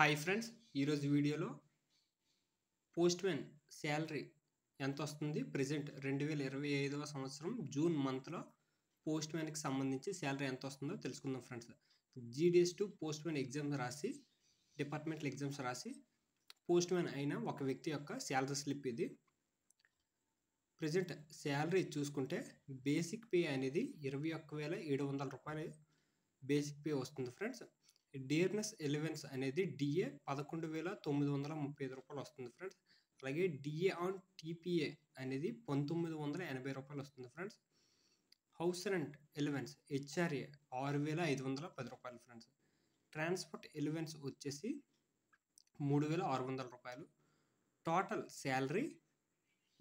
Hi friends, ఈరోజు వీడియోలో postman salary ఎంతొస్తుంది present 2025వ సంవత్సరం జూన్ మంత్‌లో పోస్ట్‌మ్యాన్‌కి సంబంధించి శాలరీ ఎంతొస్తుందో తెలుసుకుందాం ఫ్రెండ్స్. జీడీఎస్2 పోస్ట్‌మ్యాన్ ఎగ్జామ్స్ రాసి, డిపార్ట్మెంటల్ ఎగ్జామ్స్ రాసి పోస్ట్‌మ్యాన్ అయిన ఒక వ్యక్తి యొక్క శాలరీ స్లిప్ ఇది. ప్రెజెంట్ శాలరీ చూసుకుంటే బేసిక్ పే అనేది రూ. 21,700 బేసిక్ పే వస్తుంది ఫ్రెండ్స్. డియర్నెస్ ఎలవెన్స్ అనేది డిఏ రూ. 11,935 వస్తుంది ఫ్రెండ్స్. అలాగే డిఏ ఆన్ టీపీఏ అనేది రూ. 1,980 వస్తుంది friends. House rent allowance HRA రూ. 6,510 ఫ్రెండ్స్. ట్రాన్స్పోర్ట్ ఎలవెన్స్ వచ్చేసి రూ. 3,600. టోటల్ శాలరీ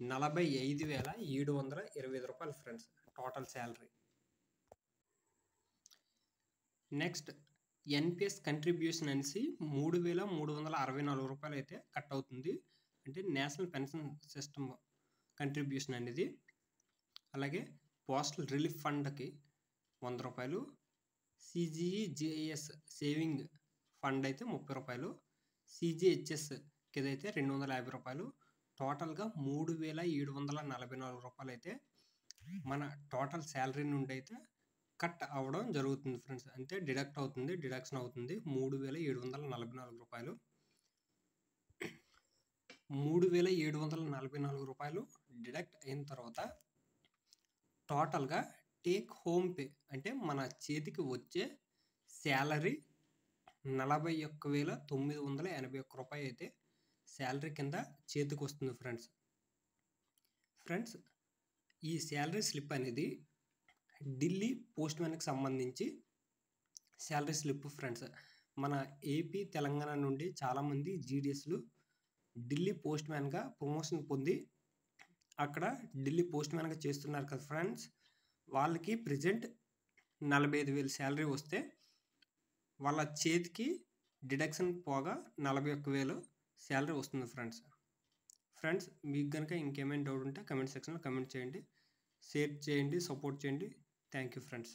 రూ. 45,725 friends. Total salary. Next NPS contribution అనేసి రూ. 3,364 అయితే కట్ అవుతుంది. అంటే నేషనల్ పెన్షన్ సిస్టమ్ కంట్రిబ్యూషన్ అనేది. అలాగే పోస్టల్ రిలీఫ్ ఫండ్కి రూ. 100, సిజిఈజేఎస్ సేవింగ్ ఫండ్ అయితే రూ. 30, సిజిహెచ్ఎస్కి అయితే రూ. 250. టోటల్గా రూ. 3,744 అయితే మన టోటల్ శాలరీ నుండి అయితే కట్ అవ్వడం జరుగుతుంది ఫ్రెండ్స్. అంటే డిడక్షన్ అవుతుంది రూ. 3,744. రూ. 3,744 డిడక్ట్ అయిన తర్వాత టోటల్గా టేక్ హోమ్ పే అంటే మన చేతికి వచ్చే శాలరీ రూ. 41,981 అయితే శాలరీ కింద చేతికి వస్తుంది ఫ్రెండ్స్. ఈ శాలరీ స్లిప్ అనేది ఢిల్లీ పోస్ట్‌మ్యాన్‌కి సంబంధించి శాలరీ స్లిప్ ఫ్రెండ్స్. మన ఏపీ, తెలంగాణ నుండి చాలామంది జీడీఎస్లు ఢిల్లీ పోస్ట్‌మ్యాన్‌గా ప్రమోషన్ పొంది అక్కడ ఢిల్లీ పోస్ట్‌మ్యాన్‌గా చేస్తున్నారు కదా ఫ్రెండ్స్. వాళ్ళకి ప్రెజెంట్ 45,000 శాలరీ వస్తే వాళ్ళ చేతికి డిడక్షన్ పోగా 41,000 శాలరీ వస్తుంది ఫ్రెండ్స్. మీకు కనుక ఇంకేమైనా డౌట్ ఉంటే కమెంట్ సెక్షన్లో కమెంట్ చేయండి, షేర్ చేయండి, సపోర్ట్ చేయండి. Thank you friends.